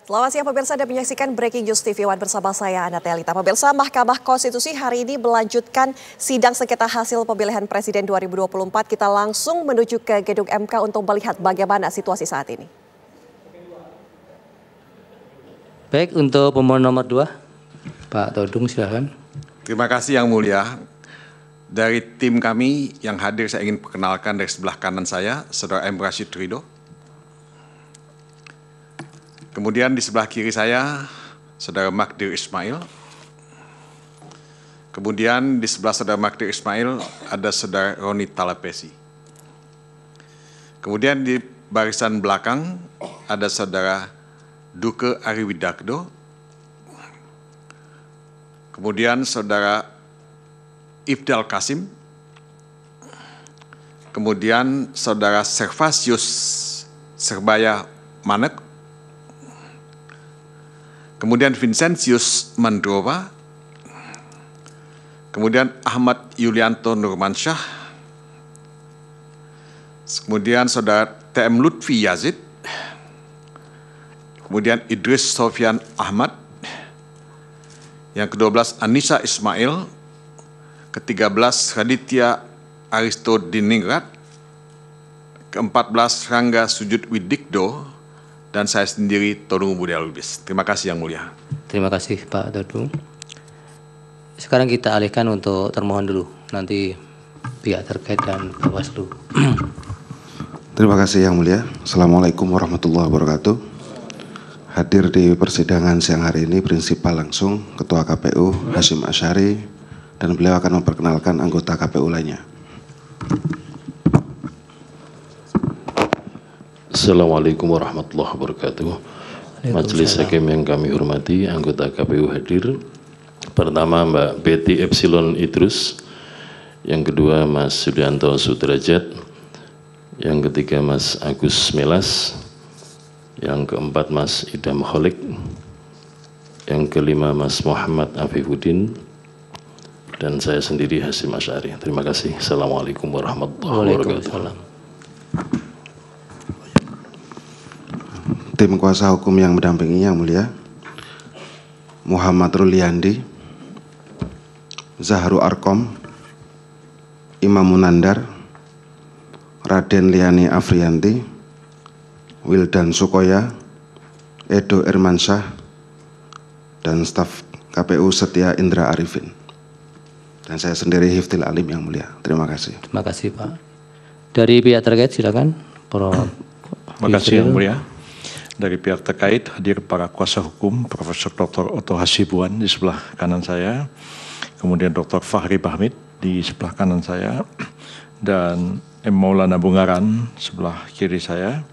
Selamat siang pemirsa, Anda menyaksikan Breaking News TV One bersama saya Ana Telita. Pemirsa, Mahkamah Konstitusi hari ini melanjutkan sidang sengketa hasil pemilihan Presiden 2024. Kita langsung menuju ke gedung MK untuk melihat bagaimana situasi saat ini. Baik, untuk pemohon nomor 2, Pak Todung silakan. Terima kasih Yang Mulia. Dari tim kami yang hadir saya ingin perkenalkan dari sebelah kanan saya, Saudara M. Rashid Ridho. Kemudian di sebelah kiri saya, Saudara Magdir Ismail. Kemudian di sebelah Saudara Magdir Ismail ada Saudara Roni Talapesi. Kemudian di barisan belakang ada Saudara Duke Ariwidakdo. Kemudian Saudara Ifdal Kasim. Kemudian Saudara Servasius Serbaya Manek. Kemudian Vincentius Mandrova, kemudian Ahmad Yulianto Nurmansyah, kemudian Saudara TM Lutfi Yazid, kemudian Idris Sofyan Ahmad, yang ke-12 Anissa Ismail, ke-13 Raditya Aristo Diningrat, ke-14 Rangga Sujud Widikdo, dan saya sendiri Todung Budi Lubis. Terima kasih Yang Mulia. Terima kasih Pak Todung. Sekarang kita alihkan untuk termohon dulu, nanti pihak terkait dan Bawaslu. Terima kasih Yang Mulia. Assalamualaikum warahmatullahi wabarakatuh. Hadir di persidangan siang hari ini prinsipal langsung Ketua KPU Hasyim Asyari, dan beliau akan memperkenalkan anggota KPU lainnya. Assalamualaikum warahmatullahi wabarakatuh. Majelis Hakim yang kami hormati, anggota KPU hadir. Pertama Mbak Betty Epsilon Idrus, yang kedua Mas Sudianto Sudrajat, yang ketiga Mas Agus Melas, yang keempat Mas Idam Kholik, yang kelima Mas Muhammad Afifuddin, dan saya sendiri Hasyim Asyari. Terima kasih. Assalamualaikum warahmatullahi wabarakatuh. Tim kuasa hukum yang mendampingi Yang Mulia, Muhammad Ruliandi, Zahru Arkom, Imam Munandar, Raden Liani Afrianti, Wildan Sukoya, Edo Irmansyah, dan staf KPU Setia Indra Arifin. Dan saya sendiri Hifdil Alim Yang Mulia. Terima kasih. Terima kasih Pak. Dari pihak terkait silakan. Terima kasih Yang Mulia. Dari pihak terkait hadir para kuasa hukum Profesor Dr. Otto Hasibuan di sebelah kanan saya, kemudian Dr. Fahri Bahmid di sebelah kanan saya, dan M. Maulana Bungaran sebelah kiri saya.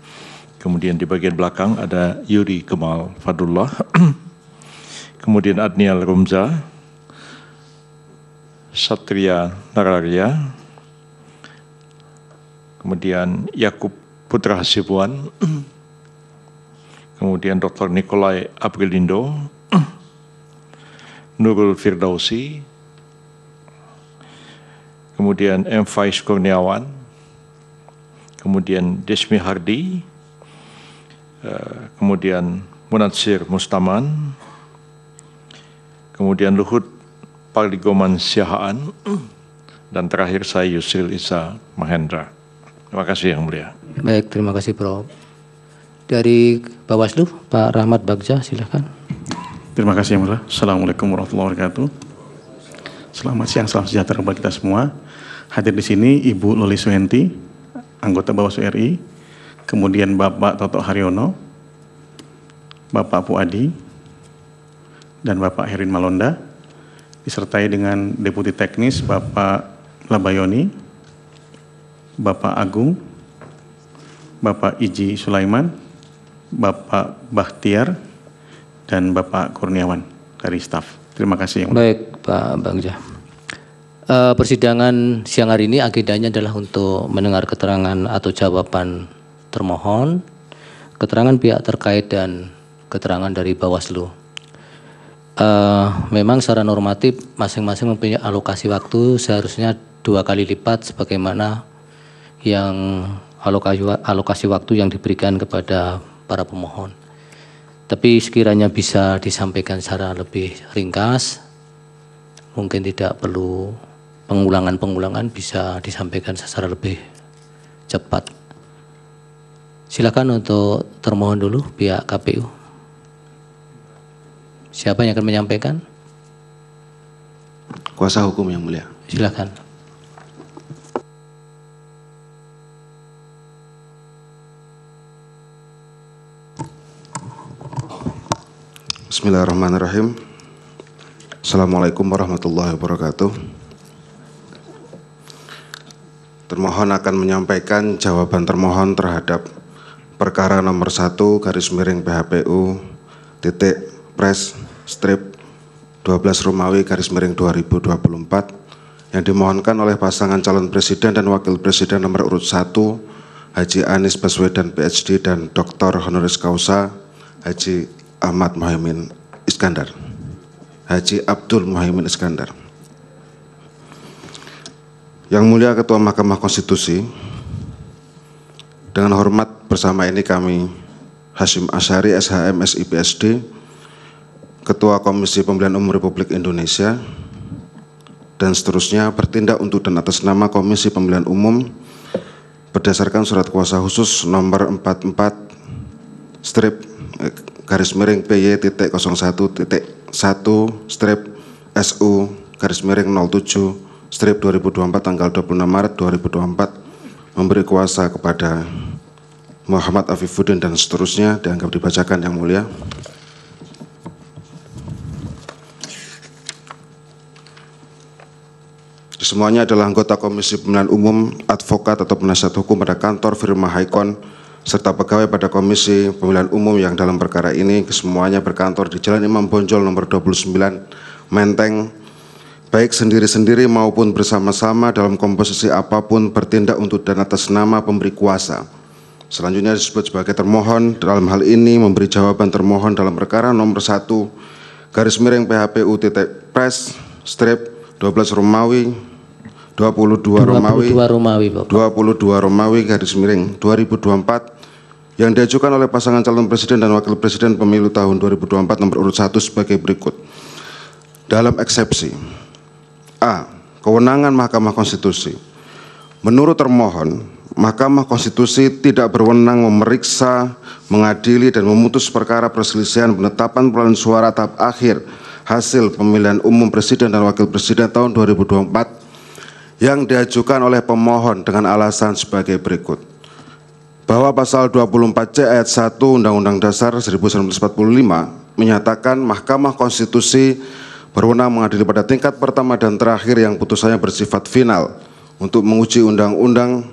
Kemudian di bagian belakang ada Yuri Kemal Fadullah, kemudian Adnial Rumza, Satria Nararia, kemudian Yakub Putra Hasibuan, kemudian Dr. Nikolai Aprilindo, Nurul Firdausi, kemudian M. Faiz Kurniawan, kemudian Desmi Hardi, kemudian Munatsir Mustaman, kemudian Luhut Parligoman Siahaan, dan terakhir saya Yusril Isa Mahendra. Terima kasih Yang Mulia. Baik, terima kasih Prof. Dari Bawaslu, Pak Rahmat Bagja, silakan. Terima kasih Yang Mulia. Assalamualaikum warahmatullahi wabarakatuh. Selamat siang, salam sejahtera bagi kita semua. Hadir di sini Ibu Loli Suhenti, anggota Bawaslu RI, kemudian Bapak Toto Haryono, Bapak Puadi, dan Bapak Herin Malonda, disertai dengan Deputi Teknis Bapak Labayoni, Bapak Agung, Bapak Iji Sulaiman, Bapak Bahtiar, dan Bapak Kurniawan dari staf. Terima kasih. Baik Pak Bagja. Persidangan siang hari ini agendanya adalah untuk mendengar keterangan atau jawaban termohon, keterangan pihak terkait, dan keterangan dari Bawaslu. Memang secara normatif masing-masing mempunyai alokasi waktu seharusnya 2 kali lipat sebagaimana yang alokasi waktu yang diberikan kepada para pemohon. Tapi sekiranya bisa disampaikan secara lebih ringkas, mungkin tidak perlu pengulangan-pengulangan, bisa disampaikan secara lebih cepat. Silakan untuk termohon dulu pihak KPU. Siapa yang akan menyampaikan? Kuasa hukum yang mulia. Silakan. Bismillahirrahmanirrahim. Assalamualaikum warahmatullahi wabarakatuh. Termohon akan menyampaikan jawaban termohon terhadap perkara nomor 1 garis miring PHPU titik pres strip 12 Romawi garis miring 2024 yang dimohonkan oleh pasangan calon presiden dan wakil presiden nomor urut 1 Haji Anies Baswedan PhD dan Dr. Honoris Causa Haji Ahmad Muhaimin Iskandar, Haji Abdul Muhaimin Iskandar. Yang mulia Ketua Mahkamah Konstitusi, dengan hormat bersama ini kami Hasyim Asyari SHM SI PhD, Ketua Komisi Pemilihan Umum Republik Indonesia, dan seterusnya bertindak untuk dan atas nama Komisi Pemilihan Umum berdasarkan surat kuasa khusus nomor 44 strip garis miring PY.01.1 strip SU garis miring 07 strip 2024 tanggal 26 Maret 2024 memberi kuasa kepada Muhammad Afifuddin dan seterusnya dianggap dibacakan yang mulia. Semuanya adalah anggota Komisi Pemilihan Umum, advokat atau penasihat hukum pada kantor firma Haikon, serta pegawai pada Komisi Pemilihan Umum yang dalam perkara ini kesemuanya berkantor di Jalan Imam Bonjol nomor 29 Menteng, baik sendiri-sendiri maupun bersama-sama dalam komposisi apapun bertindak untuk dan atas nama pemberi kuasa. Selanjutnya disebut sebagai termohon dalam hal ini memberi jawaban termohon dalam perkara nomor 1 garis miring PHPU titik pres strip 12 Romawi 22 Romawi garis miring 2024 yang diajukan oleh pasangan calon presiden dan wakil presiden pemilu tahun 2024 nomor urut 1 sebagai berikut. Dalam eksepsi A. Kewenangan Mahkamah Konstitusi. Menurut termohon, Mahkamah Konstitusi tidak berwenang memeriksa, mengadili dan memutus perkara perselisihan penetapan perolehan suara tahap akhir hasil pemilihan umum presiden dan wakil presiden tahun 2024 yang diajukan oleh pemohon dengan alasan sebagai berikut. Bahwa pasal 24C ayat 1 Undang-Undang Dasar 1945 menyatakan Mahkamah Konstitusi berwenang mengadili pada tingkat pertama dan terakhir yang putusannya bersifat final untuk menguji undang-undang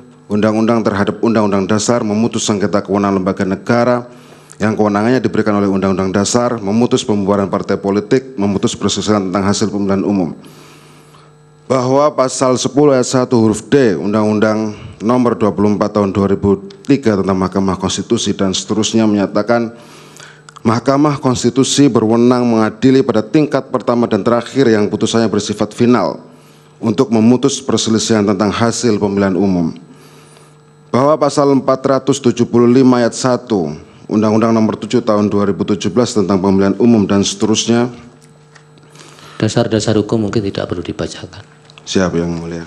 terhadap Undang-Undang Dasar, memutus sengketa kewenangan lembaga negara yang kewenangannya diberikan oleh Undang-Undang Dasar, memutus pembubaran partai politik, memutus perselisihan tentang hasil pemilihan umum. Bahwa pasal 10 ayat 1 huruf D Undang-Undang nomor 24 tahun 2003 tentang Mahkamah Konstitusi dan seterusnya menyatakan Mahkamah Konstitusi berwenang mengadili pada tingkat pertama dan terakhir yang putusannya bersifat final untuk memutus perselisihan tentang hasil pemilihan umum. Bahwa pasal 475 ayat 1 Undang-Undang nomor 7 tahun 2017 tentang pemilihan umum dan seterusnya. Dasar-dasar hukum mungkin tidak perlu dibacakan. Siap yang mulia.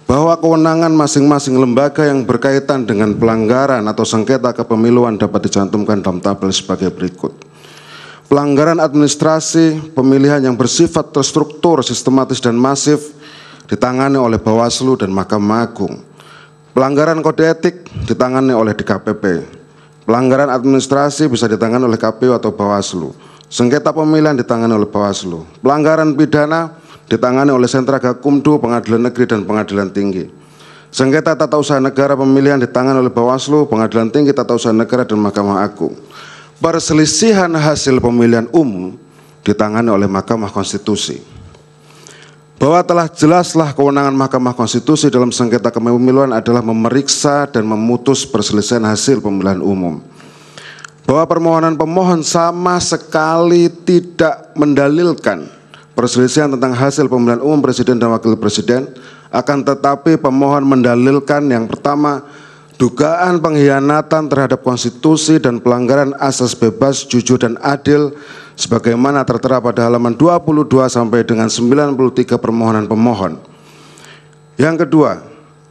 Bahwa kewenangan masing-masing lembaga yang berkaitan dengan pelanggaran atau sengketa kepemiluan dapat dicantumkan dalam tabel sebagai berikut. Pelanggaran administrasi pemilihan yang bersifat terstruktur, sistematis dan masif ditangani oleh Bawaslu dan Mahkamah Agung. Pelanggaran kode etik ditangani oleh DKPP. Pelanggaran administrasi bisa ditangani oleh KPU atau Bawaslu. Sengketa pemilihan ditangani oleh Bawaslu. Pelanggaran pidana ditangani oleh Sentra Gakumdu, Pengadilan Negeri dan Pengadilan Tinggi. Sengketa tata usaha negara pemilihan ditangani oleh Bawaslu, Pengadilan Tinggi, Tata Usaha Negara dan Mahkamah Agung. Perselisihan hasil pemilihan umum ditangani oleh Mahkamah Konstitusi. Bahwa telah jelaslah kewenangan Mahkamah Konstitusi dalam sengketa kepemiluan adalah memeriksa dan memutus perselisihan hasil pemilihan umum. Bahwa permohonan pemohon sama sekali tidak mendalilkan perselisihan tentang hasil pemilihan umum presiden dan wakil presiden, akan tetapi pemohon mendalilkan yang pertama dugaan pengkhianatan terhadap konstitusi dan pelanggaran asas bebas, jujur, dan adil sebagaimana tertera pada halaman 22 sampai dengan 93 permohonan pemohon. Yang kedua,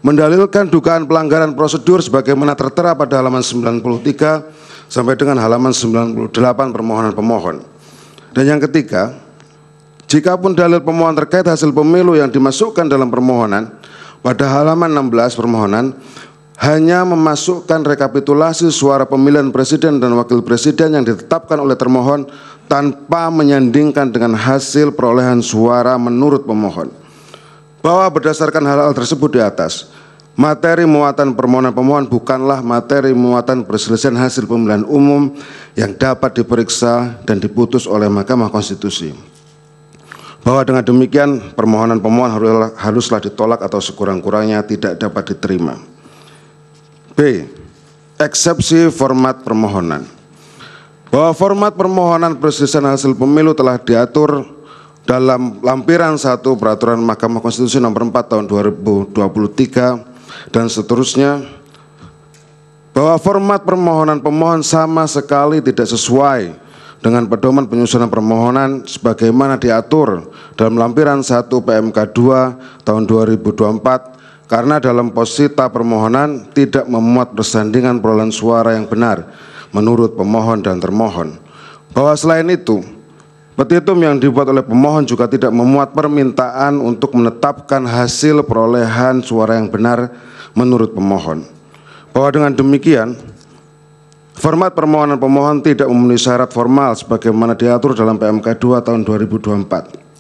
mendalilkan dugaan pelanggaran prosedur sebagaimana tertera pada halaman 93 sampai dengan halaman 98 permohonan pemohon. Dan yang ketiga, jikapun dalil pemohon terkait hasil pemilu yang dimasukkan dalam permohonan pada halaman 16 permohonan hanya memasukkan rekapitulasi suara pemilihan presiden dan wakil presiden yang ditetapkan oleh termohon tanpa menyandingkan dengan hasil perolehan suara menurut pemohon. Bahwa berdasarkan hal-hal tersebut di atas, materi muatan permohonan pemohon bukanlah materi muatan perselisihan hasil pemilihan umum yang dapat diperiksa dan diputus oleh Mahkamah Konstitusi. Bahwa dengan demikian permohonan pemohon haruslah ditolak atau sekurang-kurangnya tidak dapat diterima. B. Eksepsi format permohonan. Bahwa format permohonan perselisihan hasil pemilu telah diatur dalam lampiran 1 Peraturan Mahkamah Konstitusi nomor 4 tahun 2023 dan seterusnya. Bahwa format permohonan pemohon sama sekali tidak sesuai dengan pedoman penyusunan permohonan sebagaimana diatur dalam lampiran 1 PMK 2 tahun 2024 karena dalam posita permohonan tidak memuat persandingan perolehan suara yang benar menurut pemohon dan termohon. Bahwa selain itu, petitum yang dibuat oleh pemohon juga tidak memuat permintaan untuk menetapkan hasil perolehan suara yang benar menurut pemohon. Bahwa dengan demikian, format permohonan pemohon tidak memenuhi syarat formal sebagaimana diatur dalam PMK 2 tahun 2024.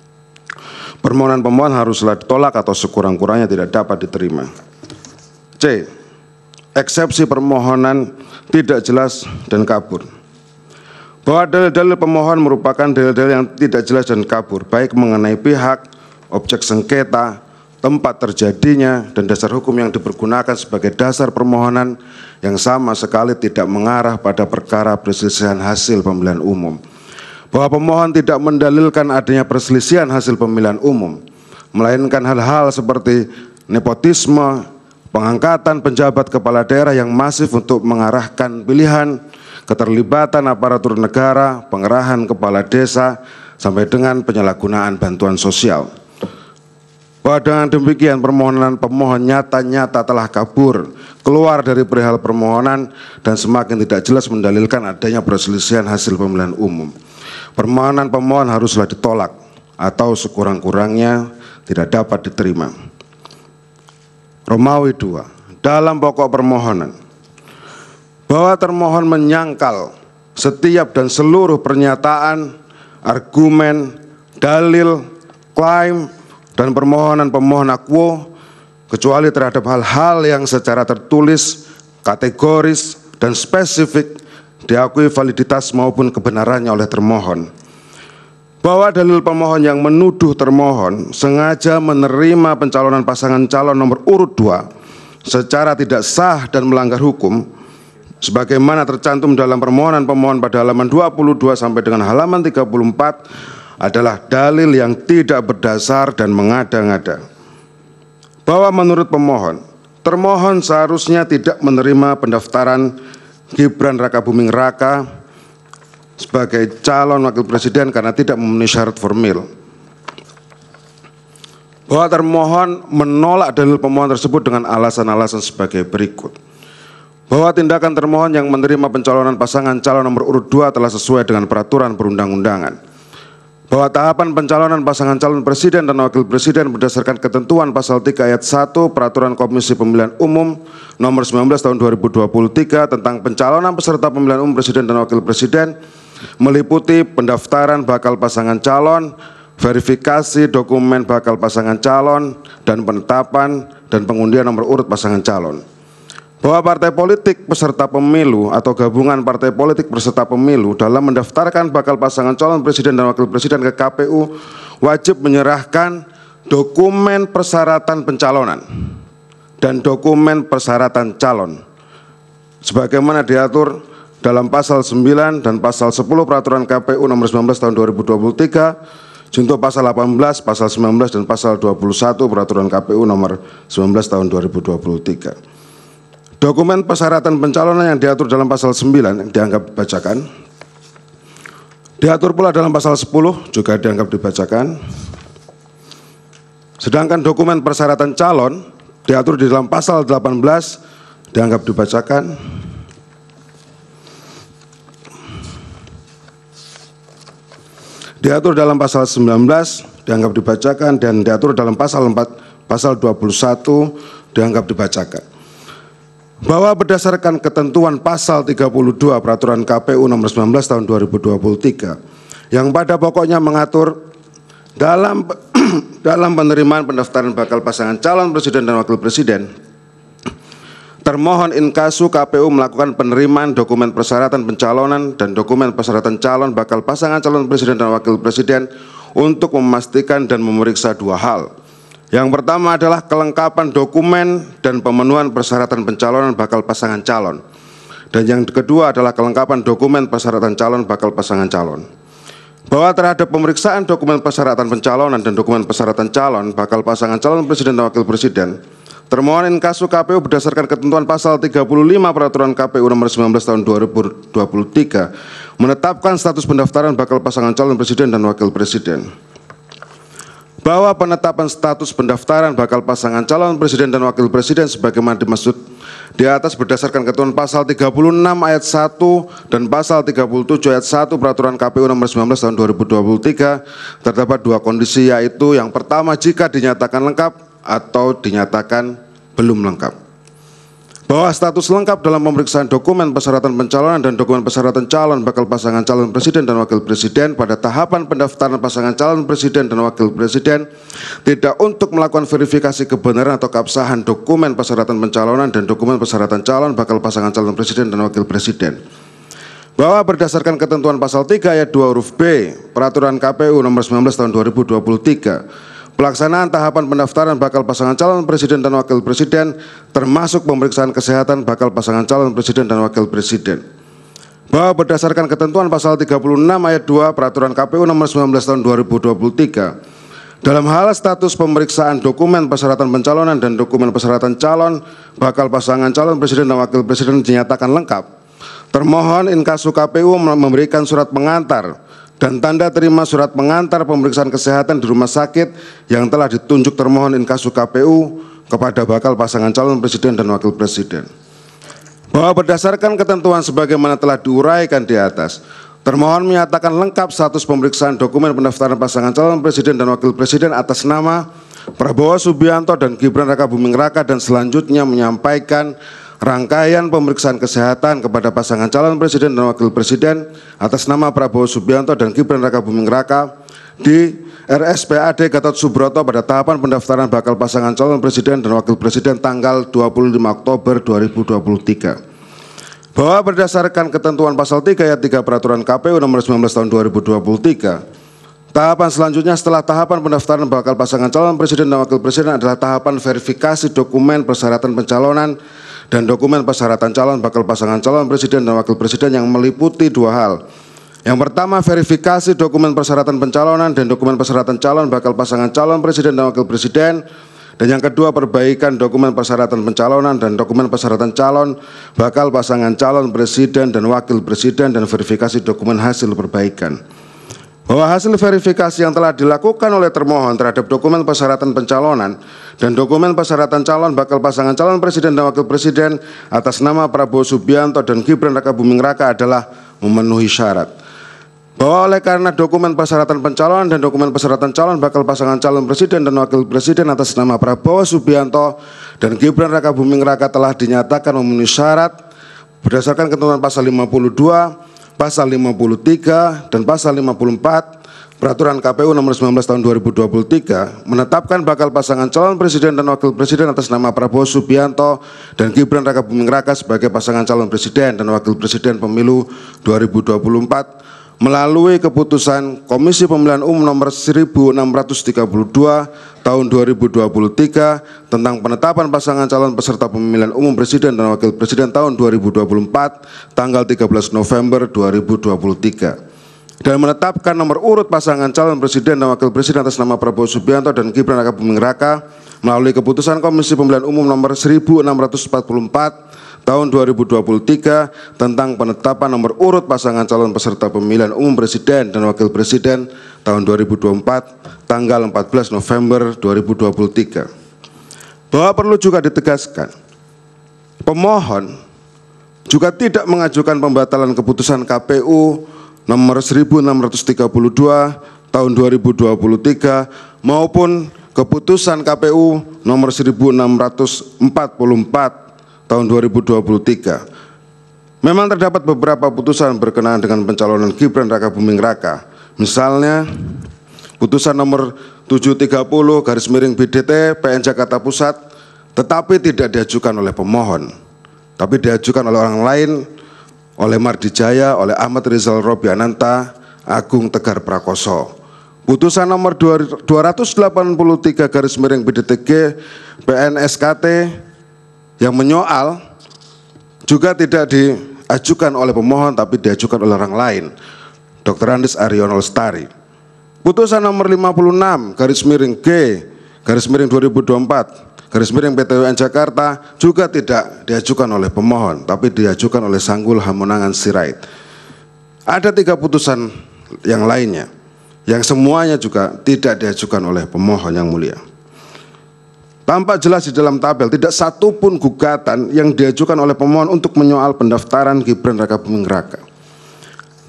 Permohonan pemohon haruslah ditolak atau sekurang-kurangnya tidak dapat diterima. C. Eksepsi permohonan tidak jelas dan kabur. Bahwa dalil-dalil pemohon merupakan dalil-dalil yang tidak jelas dan kabur, baik mengenai pihak, objek sengketa, tempat terjadinya, dan dasar hukum yang dipergunakan sebagai dasar permohonan yang sama sekali tidak mengarah pada perkara perselisihan hasil pemilihan umum. Bahwa pemohon tidak mendalilkan adanya perselisihan hasil pemilihan umum, melainkan hal-hal seperti nepotisme, pengangkatan penjabat kepala daerah yang masif untuk mengarahkan pilihan, keterlibatan aparatur negara, pengerahan kepala desa, sampai dengan penyalahgunaan bantuan sosial. Bahwa dengan demikian permohonan pemohon nyata-nyata telah kabur, keluar dari perihal permohonan dan semakin tidak jelas mendalilkan adanya perselisihan hasil pemilihan umum. Permohonan pemohon haruslah ditolak atau sekurang-kurangnya tidak dapat diterima. Romawi 2. Dalam pokok permohonan, bahwa termohon menyangkal setiap dan seluruh pernyataan, argumen, dalil, klaim, dan permohonan pemohon akuo kecuali terhadap hal-hal yang secara tertulis, kategoris, dan spesifik diakui validitas maupun kebenarannya oleh termohon. Bahwa dalil pemohon yang menuduh termohon sengaja menerima pencalonan pasangan calon nomor urut 2 secara tidak sah dan melanggar hukum, sebagaimana tercantum dalam permohonan pemohon pada halaman 22 sampai dengan halaman 34 adalah dalil yang tidak berdasar dan mengada-ngada. Bahwa menurut pemohon, termohon seharusnya tidak menerima pendaftaran Gibran Rakabuming Raka sebagai calon wakil presiden karena tidak memenuhi syarat formil. Bahwa termohon menolak dalil pemohon tersebut dengan alasan-alasan sebagai berikut. Bahwa tindakan termohon yang menerima pencalonan pasangan calon nomor urut 2 telah sesuai dengan peraturan perundang-undangan. Bahwa tahapan pencalonan pasangan calon presiden dan wakil presiden berdasarkan ketentuan pasal 3 ayat 1 Peraturan Komisi Pemilihan Umum nomor 19 tahun 2023 tentang pencalonan peserta pemilihan umum presiden dan wakil presiden meliputi pendaftaran bakal pasangan calon, verifikasi dokumen bakal pasangan calon, dan penetapan dan pengundian nomor urut pasangan calon. Bahwa partai politik peserta pemilu atau gabungan partai politik peserta pemilu dalam mendaftarkan bakal pasangan calon presiden dan wakil presiden ke KPU wajib menyerahkan dokumen persyaratan pencalonan dan dokumen persyaratan calon sebagaimana diatur dalam pasal 9 dan pasal 10 Peraturan KPU nomor 19 tahun 2023, junto pasal 18, pasal 19 dan pasal 21 Peraturan KPU nomor 19 tahun 2023. Dokumen persyaratan pencalonan yang diatur dalam pasal 9 yang dianggap dibacakan. Diatur pula dalam pasal 10 juga dianggap dibacakan. Sedangkan dokumen persyaratan calon diatur di dalam pasal 18 dianggap dibacakan. Diatur dalam pasal 19 dianggap dibacakan dan diatur dalam pasal 21 dianggap dibacakan. Bahwa berdasarkan ketentuan pasal 32 Peraturan KPU nomor 19 tahun 2023 yang pada pokoknya mengatur dalam penerimaan pendaftaran bakal pasangan calon presiden dan wakil presiden, termohon inkasu KPU melakukan penerimaan dokumen persyaratan pencalonan dan dokumen persyaratan calon bakal pasangan calon presiden dan wakil presiden untuk memastikan dan memeriksa dua hal. Yang pertama adalah kelengkapan dokumen dan pemenuhan persyaratan pencalonan bakal pasangan calon. Dan yang kedua adalah kelengkapan dokumen persyaratan calon bakal pasangan calon. Bahwa terhadap pemeriksaan dokumen persyaratan pencalonan dan dokumen persyaratan calon bakal pasangan calon presiden dan wakil presiden, termohon inkasu KPU berdasarkan ketentuan pasal 35 Peraturan KPU nomor 19 tahun 2023 menetapkan status pendaftaran bakal pasangan calon presiden dan wakil presiden. Bahwa penetapan status pendaftaran bakal pasangan calon presiden dan wakil presiden sebagaimana dimaksud di atas berdasarkan ketentuan pasal 36 ayat 1 dan pasal 37 ayat 1 Peraturan KPU nomor 19 tahun 2023 terdapat dua kondisi, yaitu yang pertama jika dinyatakan lengkap atau dinyatakan belum lengkap. Bahwa status lengkap dalam pemeriksaan dokumen persyaratan pencalonan dan dokumen persyaratan calon bakal pasangan calon presiden dan wakil presiden pada tahapan pendaftaran pasangan calon presiden dan wakil presiden tidak untuk melakukan verifikasi kebenaran atau keabsahan dokumen persyaratan pencalonan dan dokumen persyaratan calon bakal pasangan calon presiden dan wakil presiden. Bahwa berdasarkan ketentuan pasal 3 ayat 2 huruf B Peraturan KPU nomor 19 tahun 2023, pelaksanaan tahapan pendaftaran bakal pasangan calon presiden dan wakil presiden termasuk pemeriksaan kesehatan bakal pasangan calon presiden dan wakil presiden. Bahwa berdasarkan ketentuan pasal 36 ayat 2 Peraturan KPU nomor 19 tahun 2023 dalam hal status pemeriksaan dokumen persyaratan pencalonan dan dokumen persyaratan calon bakal pasangan calon presiden dan wakil presiden dinyatakan lengkap, termohon inkasu KPU memberikan surat pengantar dan tanda terima surat pengantar pemeriksaan kesehatan di rumah sakit yang telah ditunjuk termohon inkasu KPU kepada bakal pasangan calon presiden dan wakil presiden. Bahwa berdasarkan ketentuan sebagaimana telah diuraikan di atas, termohon menyatakan lengkap status pemeriksaan dokumen pendaftaran pasangan calon presiden dan wakil presiden atas nama Prabowo Subianto dan Gibran Rakabuming Raka, dan selanjutnya menyampaikan rangkaian pemeriksaan kesehatan kepada pasangan calon presiden dan wakil presiden atas nama Prabowo Subianto dan Gibran Rakabuming Raka di RSPAD Gatot Subroto pada tahapan pendaftaran bakal pasangan calon presiden dan wakil presiden tanggal 25 Oktober 2023. Bahwa berdasarkan ketentuan pasal 3 ayat 3 Peraturan KPU nomor 19 tahun 2023, tahapan selanjutnya setelah tahapan pendaftaran bakal pasangan calon presiden dan wakil presiden adalah tahapan verifikasi dokumen persyaratan pencalonan dan dokumen persyaratan calon bakal pasangan calon presiden dan wakil presiden yang meliputi dua hal. Yang pertama, verifikasi dokumen persyaratan pencalonan dan dokumen persyaratan calon bakal pasangan calon presiden dan wakil presiden. Dan yang kedua, perbaikan dokumen persyaratan pencalonan dan dokumen persyaratan calon bakal pasangan calon presiden dan wakil presiden dan verifikasi dokumen hasil perbaikan. Bahwa hasil verifikasi yang telah dilakukan oleh termohon terhadap dokumen persyaratan pencalonan dan dokumen persyaratan calon bakal pasangan calon presiden dan wakil presiden atas nama Prabowo Subianto dan Gibran Rakabuming Raka adalah memenuhi syarat. Bahwa oleh karena dokumen persyaratan pencalonan dan dokumen persyaratan calon bakal pasangan calon presiden dan wakil presiden atas nama Prabowo Subianto dan Gibran Rakabuming Raka telah dinyatakan memenuhi syarat berdasarkan ketentuan pasal 52, pasal 53 dan pasal 54 Peraturan KPU nomor 19 tahun 2023 menetapkan bakal pasangan calon presiden dan wakil presiden atas nama Prabowo Subianto dan Gibran Rakabuming Raka sebagai pasangan calon presiden dan wakil presiden pemilu 2024 melalui keputusan Komisi Pemilihan Umum nomor 1632 tahun 2023 tentang penetapan pasangan calon peserta pemilihan umum presiden dan wakil presiden tahun 2024 tanggal 13 November 2023 dan menetapkan nomor urut pasangan calon presiden dan wakil presiden atas nama Prabowo Subianto dan Gibran Rakabuming Raka melalui keputusan Komisi Pemilihan Umum nomor 1644 tahun 2023 tentang penetapan nomor urut pasangan calon peserta pemilihan umum presiden dan wakil presiden tahun 2024 tanggal 14 November 2023. Bahwa perlu juga ditegaskan, pemohon juga tidak mengajukan pembatalan keputusan KPU nomor 1632 tahun 2023 maupun keputusan KPU nomor 1644 tahun 2023. Memang terdapat beberapa putusan berkenaan dengan pencalonan Gibran Raka Buming Raka. Misalnya putusan nomor 730/BDT PN Jakarta Pusat, tetapi tidak diajukan oleh pemohon, tapi diajukan oleh orang lain, oleh Mardijaya, oleh Ahmad Rizal Robiananta, Agung Tegar Prakoso. Putusan nomor 283/BDTG PN-SKT yang menyoal juga tidak diajukan oleh pemohon tapi diajukan oleh orang lain, Dr. Andes Aryono Lestari. Putusan nomor 56/2024/PTWN Jakarta juga tidak diajukan oleh pemohon tapi diajukan oleh Sanggul Hamonangan Sirait. Ada 3 putusan yang lainnya yang semuanya juga tidak diajukan oleh pemohon yang mulia. Tampak jelas di dalam tabel tidak satu pun gugatan yang diajukan oleh pemohon untuk menyoal pendaftaran Gibran Raka Buming Raka.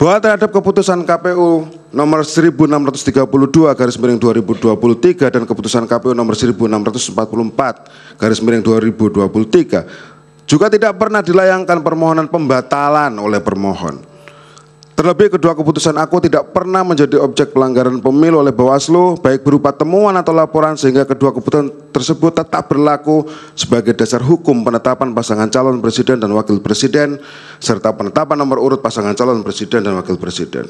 Bahwa terhadap keputusan KPU nomor 1632/2023 dan keputusan KPU nomor 1644/2023 juga tidak pernah dilayangkan permohonan pembatalan oleh permohon. Terlebih kedua keputusan aku tidak pernah menjadi objek pelanggaran pemilu oleh Bawaslu, baik berupa temuan atau laporan, sehingga kedua keputusan tersebut tetap berlaku sebagai dasar hukum penetapan pasangan calon presiden dan wakil presiden, serta penetapan nomor urut pasangan calon presiden dan wakil presiden.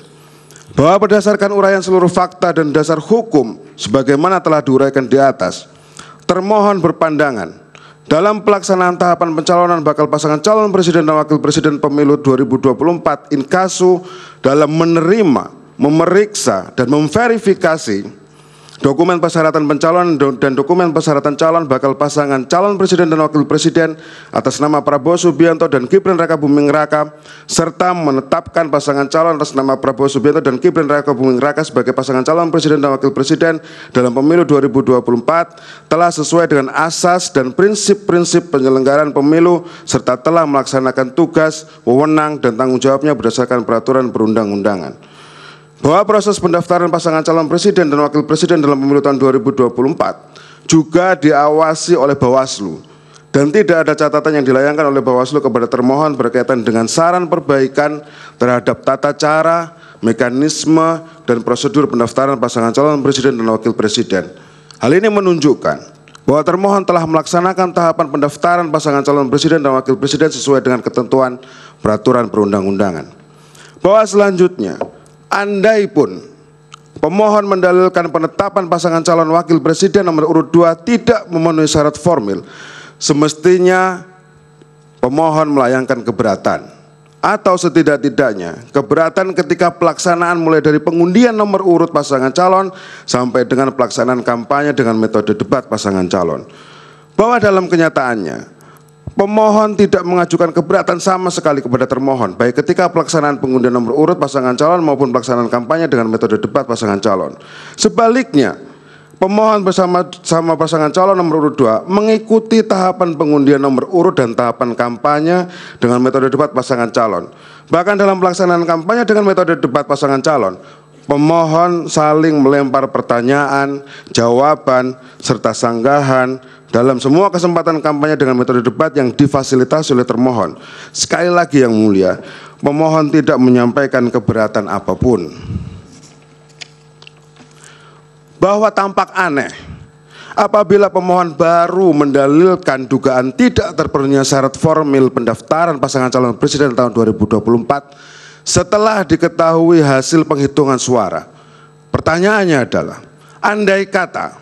Bahwa berdasarkan uraian seluruh fakta dan dasar hukum sebagaimana telah diuraikan di atas, termohon berpandangan dalam pelaksanaan tahapan pencalonan bakal pasangan calon presiden dan wakil presiden pemilu 2024 inkasu dalam menerima, memeriksa, dan memverifikasi dokumen persyaratan pencalonan dan dokumen persyaratan calon bakal pasangan calon presiden dan wakil presiden atas nama Prabowo Subianto dan Gibran Raka Buming Raka, serta menetapkan pasangan calon atas nama Prabowo Subianto dan Gibran Raka Buming Raka sebagai pasangan calon presiden dan wakil presiden dalam pemilu 2024 telah sesuai dengan asas dan prinsip-prinsip penyelenggaraan pemilu serta telah melaksanakan tugas, wewenang, dan tanggung jawabnya berdasarkan peraturan perundang-undangan. Bahwa proses pendaftaran pasangan calon presiden dan wakil presiden dalam pemilu tahun 2024 juga diawasi oleh Bawaslu dan tidak ada catatan yang dilayangkan oleh Bawaslu kepada termohon berkaitan dengan saran perbaikan terhadap tata cara, mekanisme, dan prosedur pendaftaran pasangan calon presiden dan wakil presiden. Hal ini menunjukkan bahwa termohon telah melaksanakan tahapan pendaftaran pasangan calon presiden dan wakil presiden sesuai dengan ketentuan peraturan perundang-undangan. Bahwa selanjutnya, andai pun pemohon mendalilkan penetapan pasangan calon wakil presiden nomor urut 2 tidak memenuhi syarat formil, semestinya pemohon melayangkan keberatan atau setidak-tidaknya keberatan ketika pelaksanaan mulai dari pengundian nomor urut pasangan calon sampai dengan pelaksanaan kampanye dengan metode debat pasangan calon. Bahwa dalam kenyataannya pemohon tidak mengajukan keberatan sama sekali kepada termohon, baik ketika pelaksanaan pengundian nomor urut pasangan calon maupun pelaksanaan kampanye dengan metode debat pasangan calon. Sebaliknya, pemohon bersama pasangan calon nomor urut 2 mengikuti tahapan pengundian nomor urut dan tahapan kampanye dengan metode debat pasangan calon. Bahkan dalam pelaksanaan kampanye dengan metode debat pasangan calon, pemohon saling melempar pertanyaan, jawaban, serta sanggahan dalam semua kesempatan kampanye dengan metode debat yang difasilitasi oleh termohon. Sekali lagi yang mulia, pemohon tidak menyampaikan keberatan apapun. Bahwa tampak aneh apabila pemohon baru mendalilkan dugaan tidak terpenuhinya syarat formil pendaftaran pasangan calon presiden tahun 2024 setelah diketahui hasil penghitungan suara. Pertanyaannya adalah, andai kata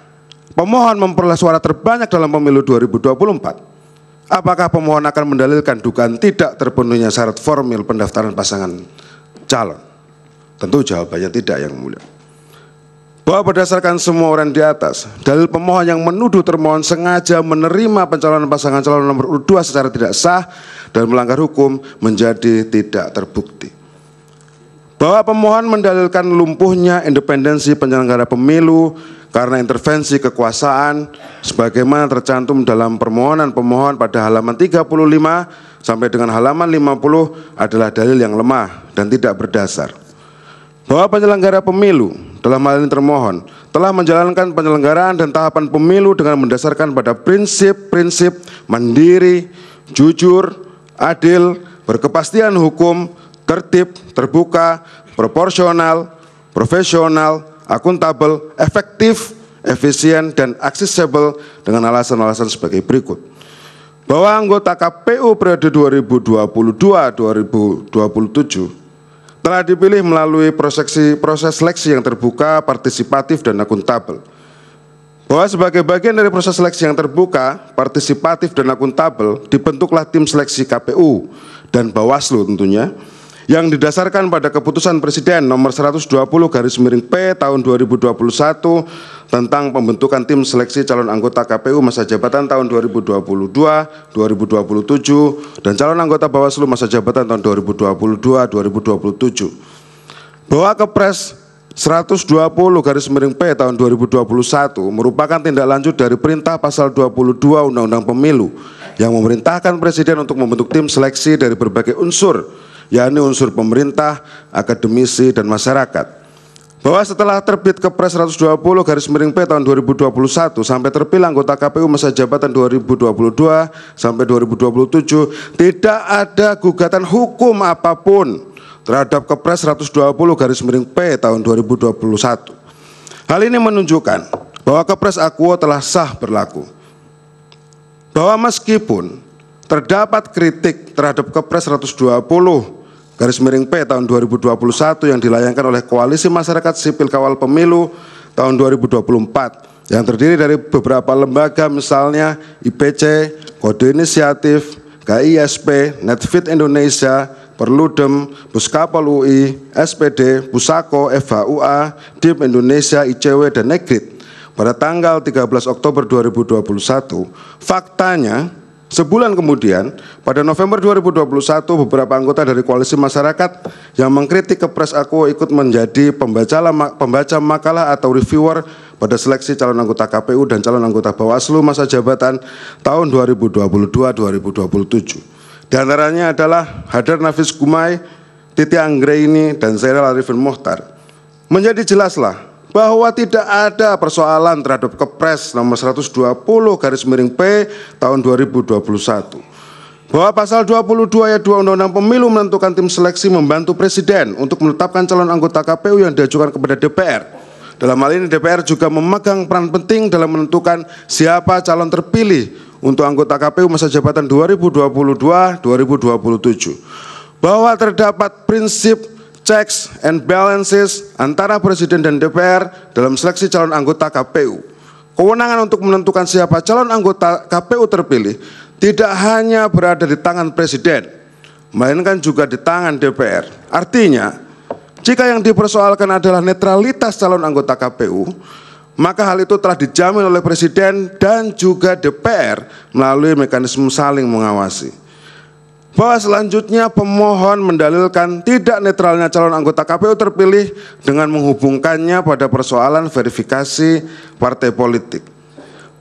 pemohon memperoleh suara terbanyak dalam pemilu 2024, apakah pemohon akan mendalilkan dugaan tidak terpenuhinya syarat formil pendaftaran pasangan calon? Tentu jawabannya tidak, yang mulia. Bahwa berdasarkan semua uraian di atas, dalil pemohon yang menuduh termohon sengaja menerima pencalonan pasangan calon nomor urut 2 secara tidak sah dan melanggar hukum menjadi tidak terbukti. Bahwa pemohon mendalilkan lumpuhnya independensi penyelenggara pemilu karena intervensi kekuasaan sebagaimana tercantum dalam permohonan pemohon pada halaman 35 sampai dengan halaman 50 adalah dalil yang lemah dan tidak berdasar. Bahwa penyelenggara pemilu dalam hal ini termohon telah menjalankan penyelenggaraan dan tahapan pemilu dengan mendasarkan pada prinsip-prinsip mandiri, jujur, adil, berkepastian hukum, tertib, terbuka, proporsional, profesional, akuntabel, efektif, efisien, dan aksesibel dengan alasan-alasan sebagai berikut. Bahwa anggota KPU periode 2022-2027 telah dipilih melalui proses seleksi yang terbuka, partisipatif, dan akuntabel. Bahwa sebagai bagian dari proses seleksi yang terbuka, partisipatif, dan akuntabel, dibentuklah tim seleksi KPU dan Bawaslu tentunya, yang didasarkan pada keputusan Presiden nomor 120/P tahun 2021 tentang pembentukan tim seleksi calon anggota KPU masa jabatan tahun 2022-2027 dan calon anggota Bawaslu masa jabatan tahun 2022-2027. Bahwa Kepres 120/P tahun 2021 merupakan tindak lanjut dari perintah pasal 22 Undang-Undang Pemilu yang memerintahkan Presiden untuk membentuk tim seleksi dari berbagai unsur, yakni unsur pemerintah, akademisi, dan masyarakat. Bahwa setelah terbit Kepres 120/P tahun 2021 sampai terpilih anggota KPU masa jabatan 2022 sampai 2027 tidak ada gugatan hukum apapun terhadap Kepres 120/P tahun 2021. Hal ini menunjukkan bahwa Kepres Akuo telah sah berlaku. Bahwa meskipun terdapat kritik terhadap Kepres 120/P tahun 2021 yang dilayangkan oleh Koalisi Masyarakat Sipil Kawal Pemilu tahun 2024 yang terdiri dari beberapa lembaga misalnya IPC, Kode Inisiatif, KISP, Netfit Indonesia, Perludem, Puskapol UI, SPD, Pusako, FHUA, DIP Indonesia, ICW, dan Negrit pada tanggal 13 Oktober 2021, faktanya sebulan kemudian, pada November 2021, beberapa anggota dari Koalisi Masyarakat yang mengkritik Kepres Akuo ikut menjadi pembaca makalah atau reviewer pada seleksi calon anggota KPU dan calon anggota Bawaslu masa jabatan tahun 2022-2027. Di antaranya adalah Hadar Nafis Gumai, Titi Anggraini, dan Zainal Arifin Mohtar. Menjadi jelaslah bahwa tidak ada persoalan terhadap Kepres nomor 120/P tahun 2021. Bahwa pasal 22 ayat 2 Undang-Undang Pemilu menentukan tim seleksi membantu Presiden untuk menetapkan calon anggota KPU yang diajukan kepada DPR. Dalam hal ini DPR juga memegang peran penting dalam menentukan siapa calon terpilih untuk anggota KPU masa jabatan 2022-2027. Bahwa terdapat prinsip checks and balances antara Presiden dan DPR dalam seleksi calon anggota KPU. Kewenangan untuk menentukan siapa calon anggota KPU terpilih tidak hanya berada di tangan Presiden, melainkan juga di tangan DPR. Artinya, jika yang dipersoalkan adalah netralitas calon anggota KPU, maka hal itu telah dijamin oleh Presiden dan juga DPR melalui mekanisme saling mengawasi. Bahwa selanjutnya pemohon mendalilkan tidak netralnya calon anggota KPU terpilih dengan menghubungkannya pada persoalan verifikasi partai politik.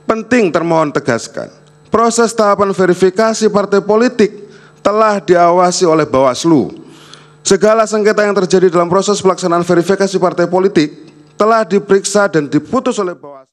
Penting termohon tegaskan, proses tahapan verifikasi partai politik telah diawasi oleh Bawaslu. Segala sengketa yang terjadi dalam proses pelaksanaan verifikasi partai politik telah diperiksa dan diputus oleh Bawaslu.